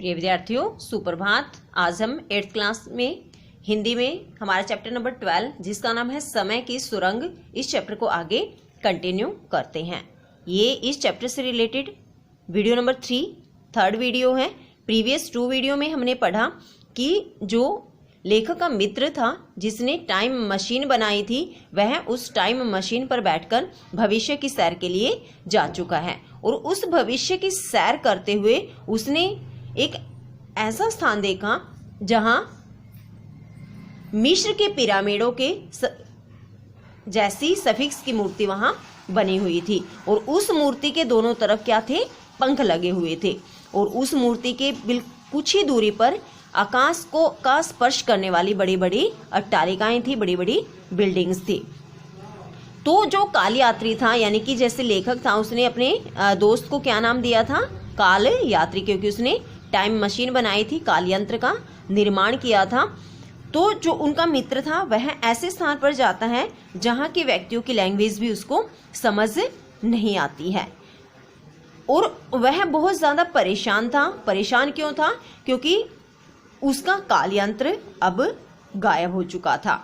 प्रिय विद्यार्थियों, सुप्रभात। आज हम 8th क्लास में हिंदी में हमारा चैप्टर नंबर 12 जिसका नाम है समय की सुरंग, इस चैप्टर को आगे कंटिन्यू करते हैं। ये इस चैप्टर से related video number 3 third video है। प्रीवियस 2 वीडियो में हमने पढ़ा कि जो लेखक का मित्र था जिसने टाइम मशीन बनाई थी, वह उस टाइम मशीन पर बैठकर भविष्य की सैर के लिए जा चुका है और उस भविष्य की सैर करते हुए उसने एक ऐसा स्थान देखा जहां मिस्र के पिरामिडों के जैसी सफिक्स की मूर्ति वहां बनी हुई थी और उस मूर्ति के दोनों तरफ क्या थे, पंख लगे हुए थे और उस मूर्ति के कुछ ही दूरी पर आकाश का स्पर्श करने वाली बड़ी बड़ी अट्टालिकाएं थी, बड़ी बड़ी बिल्डिंग्स थी। तो जो काल यात्री था, यानी कि जैसे लेखक था, उसने अपने दोस्त को क्या नाम दिया था, काल यात्री, क्योंकि उसने टाइम मशीन बनाई थी, काल यंत्र का निर्माण किया था। तो जो उनका मित्र था वह ऐसे स्थान पर जाता है जहां के व्यक्तियों की लैंग्वेज भी उसको समझ नहीं आती है और वह बहुत ज्यादा परेशान था। परेशान क्यों था? क्योंकि उसका काल यंत्र अब गायब हो चुका था।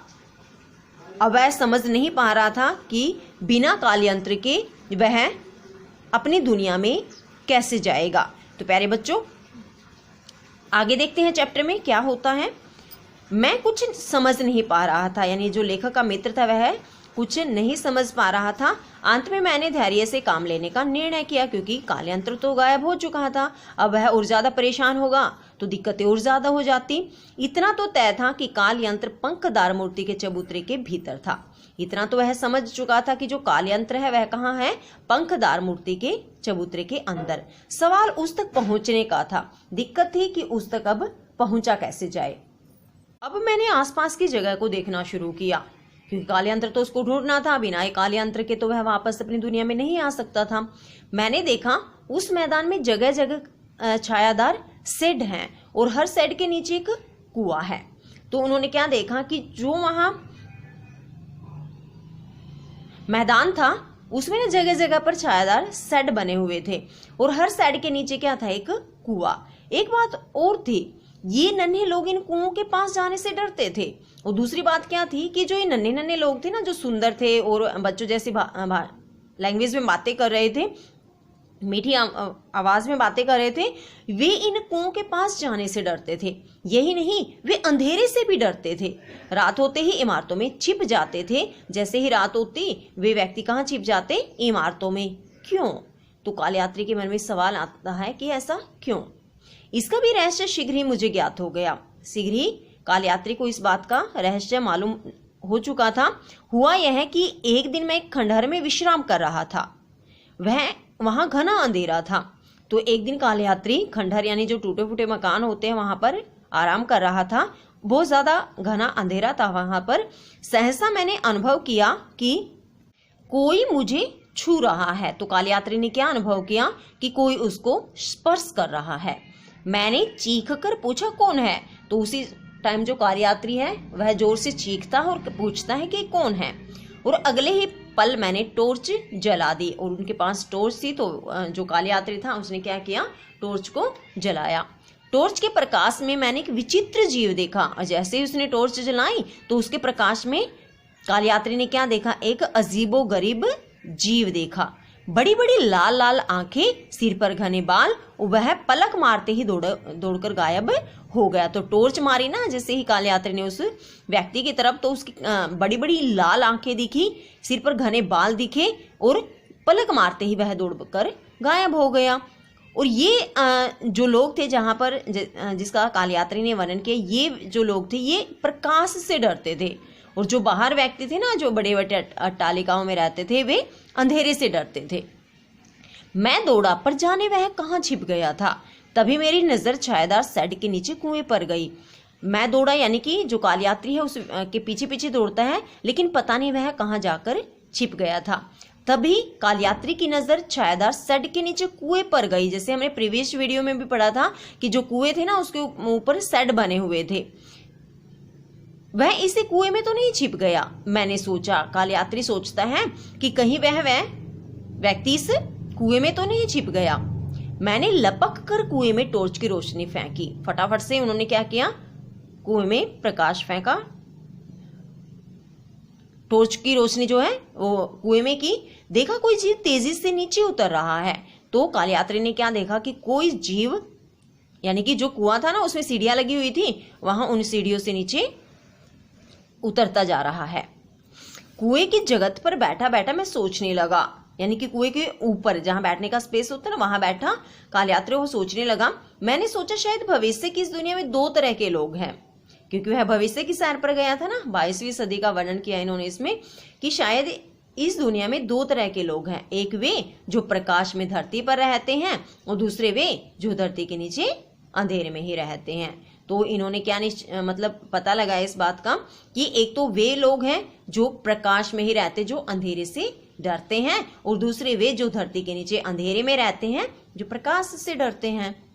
अब वह समझ नहीं पा रहा था कि बिना काल यंत्र के वह अपनी दुनिया में कैसे जाएगा। तो प्यारे बच्चों, आगे देखते हैं चैप्टर में क्या होता है। मैं कुछ समझ नहीं पा रहा था, यानी जो लेखक का मित्र था वह कुछ नहीं समझ पा रहा था। अंत में मैंने धैर्य से काम लेने का निर्णय किया, क्योंकि काल यंत्र तो गायब हो चुका था। अब वह और ज्यादा परेशान होगा तो दिक्कतें और ज्यादा हो जाती। इतना तो तय था कि काल यंत्र पंखदार मूर्ति के चबूतरे के भीतर था। इतना तो वह समझ चुका था कि जो काल यंत्र है वह कहाँ है, पंखदार मूर्ति के चबूतरे के अंदर। सवाल उस तक पहुंचने का था। दिक्कत थी कि उस तक अब पहुंचा कैसे जाए। अब मैंने आसपास की जगह को देखना शुरू किया, क्योंकि काल यंत्र तो उसको ढूंढना था। बिना काल यंत्र के तो वह वापस अपनी दुनिया में नहीं आ सकता था। मैंने देखा उस मैदान में जगह जगह छायादार शेड हैं और हर शेड के नीचे एक कुआं है। तो उन्होंने क्या देखा कि जो वहां मैदान था उसमें ना जगह जगह पर छायादार शेड बने हुए थे और हर शेड के नीचे क्या था, एक कुआं। एक बात और थी, ये नन्हे लोग इन कुओं के पास जाने से डरते थे। और दूसरी बात क्या थी कि जो ये नन्हे नन्हे लोग थे ना, जो सुंदर थे और बच्चों जैसी लैंग्वेज में बातें कर रहे थे, मीठी आवाज में बातें कर रहे थे, वे इन कुओं के पास जाने से डरते थे। यही नहीं, वे अंधेरे से भी डरते थे। रात होते ही इमारतों में छिप जाते थे। जैसे ही रात होती वे व्यक्ति कहाँ छिप जाते, इमारतों में। क्यों? तो काल यात्री के मन में सवाल आता है कि ऐसा क्यों। इसका भी रहस्य शीघ्र ही मुझे ज्ञात हो गया। शीघ्र ही काल यात्री को इस बात का रहस्य मालूम हो चुका था। हुआ यह कि एक दिन मैं एक खंडहर में विश्राम कर रहा था। वहां घना अंधेरा था। तो एक दिन काल यात्री खंडहर, यानी जो टूटे फूटे मकान होते हैं, वहां पर आराम कर रहा था। बहुत ज्यादा घना अंधेरा था वहां पर। सहसा मैंने अनुभव किया कि कोई मुझे छू रहा है। तो काल यात्री ने क्या अनुभव किया कि कोई उसको स्पर्श कर रहा है। मैंने चीख कर पूछा कौन है। तो उसी टाइम जो काल यात्री है वह जोर से चीखता है और पूछता है कि कौन है। और अगले ही पल मैंने टॉर्च जला दी और उनके पास टॉर्च थी। तो जो काल यात्री था उसने क्या किया, टॉर्च को जलाया। टॉर्च के प्रकाश में मैंने एक विचित्र जीव देखा और जैसे ही उसने टॉर्च जलाई तो उसके प्रकाश में काल यात्री ने क्या देखा, एक अजीबो गरीब जीव देखा। बड़ी बड़ी लाल लाल आंखें, सिर पर घने बाल, वह पलक मारते ही दौड़कर गायब हो गया। तो टॉर्च मारी ना जैसे ही काल यात्री ने उस व्यक्ति की तरफ, तो उसकी बड़ी बड़ी लाल आंखें दिखी, सिर पर घने बाल दिखे और पलक मारते ही वह दौड़कर गायब हो गया। और ये जो लोग थे जहां पर जिसका काल यात्री ने वर्णन किया, ये जो लोग थे ये प्रकाश से डरते थे और जो बाहर व्यक्ति थे ना, जो बड़े बड़े अट्टालिकाओं में रहते थे, वे अंधेरे से डरते थे। मैं दौड़ा पर जाने वह कहाँ छिप गया था। तभी मेरी नजर छायादार शेड के नीचे कुएं पर गई। मैं दौड़ा, यानी कि जो काल यात्री है उस के पीछे पीछे दौड़ता है, लेकिन पता नहीं वह कहाँ जाकर छिप गया था। तभी काल यात्री की नजर छायादार शेड के नीचे कुएं पर गई। जैसे हमने प्रीवियस वीडियो में भी पढ़ा था कि जो कुएं थे ना उसके ऊपर शेड बने हुए थे। वह इसी कुएं में तो नहीं छिप गया, मैंने सोचा। काल यात्री सोचता है कि कहीं वह व्यक्ति इस कुएं में तो नहीं छिप गया। मैंने लपक कर कुएं में टॉर्च की रोशनी फेंकी। फटाफट से उन्होंने क्या किया, कुएं में प्रकाश फेंका, टॉर्च की रोशनी जो है वो कुएं में की। देखा कोई जीव तेजी से नीचे उतर रहा है। तो काल यात्री ने क्या देखा कि कोई जीव, यानी कि जो कुआं था ना उसमें सीढ़ियां लगी हुई थी, वहां उन सीढ़ियों से नीचे उतरता जा रहा है। कुएं की जगत पर बैठा बैठा मैं सोचने लगा, यानी कि कुएं के ऊपर जहां बैठने का स्पेस होता है ना, वहां बैठा काल यात्री वो सोचने लगा। मैंने सोचा शायद भविष्य की इस दुनिया में दो तरह के लोग हैं, क्योंकि वह भविष्य की सैर पर गया था ना। 22वीं सदी का वर्णन किया इन्होंने इसमें कि शायद इस दुनिया में दो तरह के लोग हैं, एक वे जो प्रकाश में धरती पर रहते हैं और दूसरे वे जो धरती के नीचे अंधेरे में ही रहते हैं। तो इन्होंने क्या मतलब पता लगाया इस बात का कि एक तो वे लोग हैं जो प्रकाश में ही रहते, जो अंधेरे से डरते हैं, और दूसरे वे जो धरती के नीचे अंधेरे में रहते हैं, जो प्रकाश से डरते हैं।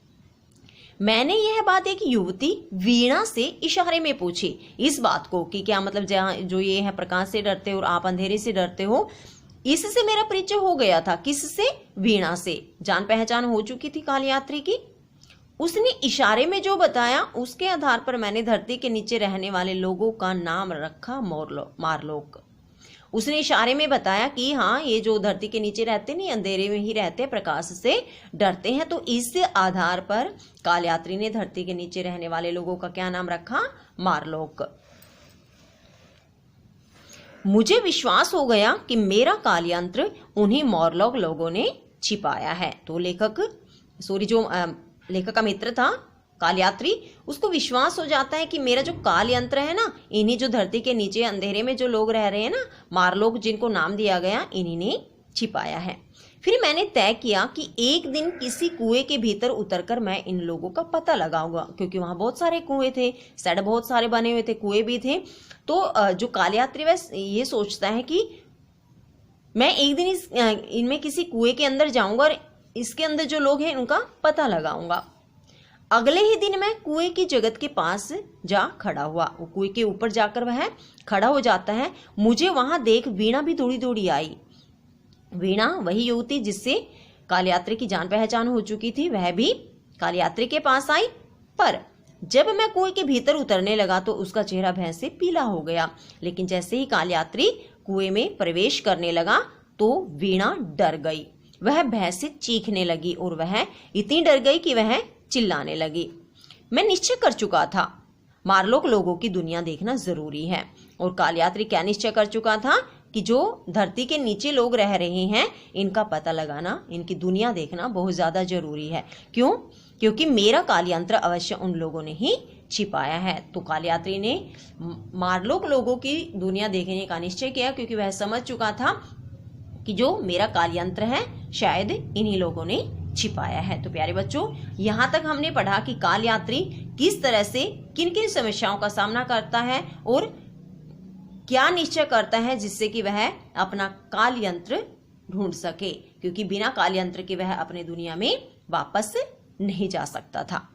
मैंने यह बात एक युवती वीणा से इशारे में पूछी, इस बात को कि क्या मतलब जो ये है प्रकाश से डरते हो और आप अंधेरे से डरते हो, इससे मेरा परिचय हो गया था। किससे? वीणा से। जान पहचान हो चुकी थी काल यात्री की। उसने इशारे में जो बताया उसके आधार पर मैंने धरती के नीचे रहने वाले लोगों का नाम रखा मारलोक। उसने इशारे में बताया कि हाँ, ये जो धरती के नीचे रहते नहीं, अंधेरे में ही रहते, प्रकाश से डरते हैं। तो इस आधार पर काल यात्री ने धरती के नीचे रहने वाले लोगों का क्या नाम रखा? मारलोक। मुझे विश्वास हो गया कि मेरा काल यंत्र उन्हीं मारलोक लोगों ने छिपाया है। तो लेखक का मित्र था काल यात्री, उसको विश्वास हो जाता है कि मेरा जो काल यंत्र है ना, इन्हीं जो धरती के नीचे अंधेरे में जो लोग रह रहे हैं ना, मारलोक जिनको नाम दिया गया, इन्हीं ने छिपाया है। फिर मैंने तय किया कि एक दिन किसी कुएं के भीतर उतरकर मैं इन लोगों का पता लगाऊंगा, क्योंकि वहां बहुत सारे कुएं थे, सेड बहुत सारे बने हुए थे, कुएं भी थे। तो जो काल यात्री वह ये सोचता है कि मैं एक दिन इनमें किसी कुएं के अंदर जाऊंगा और इसके अंदर जो लोग हैं उनका पता लगाऊंगा। अगले ही दिन मैं कुएं की जगत के पास जा खड़ा हुआ। वो कुएं के ऊपर जाकर वह खड़ा हो जाता है। मुझे वहां देख वीणा भी दौड़ी दौड़ी आई। वीणा वही युवती जिससे काल यात्री की जान पहचान हो चुकी थी, वह भी काल यात्री के पास आई। पर जब मैं कुएं के भीतर उतरने लगा तो उसका चेहरा भय से पीला हो गया। लेकिन जैसे ही काल यात्री कुएं में प्रवेश करने लगा तो वीणा डर गई। वह भय से चीखने लगी और वह इतनी डर गई कि वह चिल्लाने लगी। मैं निश्चय कर चुका था मारलोक लोगों की दुनिया देखना जरूरी है। और काल यात्री क्या निश्चय कर चुका था कि जो धरती के नीचे लोग रह रहे हैं, इनका पता लगाना, इनकी दुनिया देखना बहुत ज्यादा जरूरी है। क्यों? क्योंकि मेरा काल यंत्र अवश्य उन लोगों ने ही छिपाया है। तो काल यात्री ने मारलोक लोगों की दुनिया देखने का निश्चय किया, क्योंकि वह समझ चुका था कि जो मेरा काल यंत्र है शायद इन्हीं लोगों ने छिपाया है। तो प्यारे बच्चों, यहाँ तक हमने पढ़ा कि काल यात्री किस तरह से किन किन समस्याओं का सामना करता है और क्या निश्चय करता है जिससे कि वह अपना काल यंत्र ढूंढ सके, क्योंकि बिना काल यंत्र के वह अपने दुनिया में वापस नहीं जा सकता था।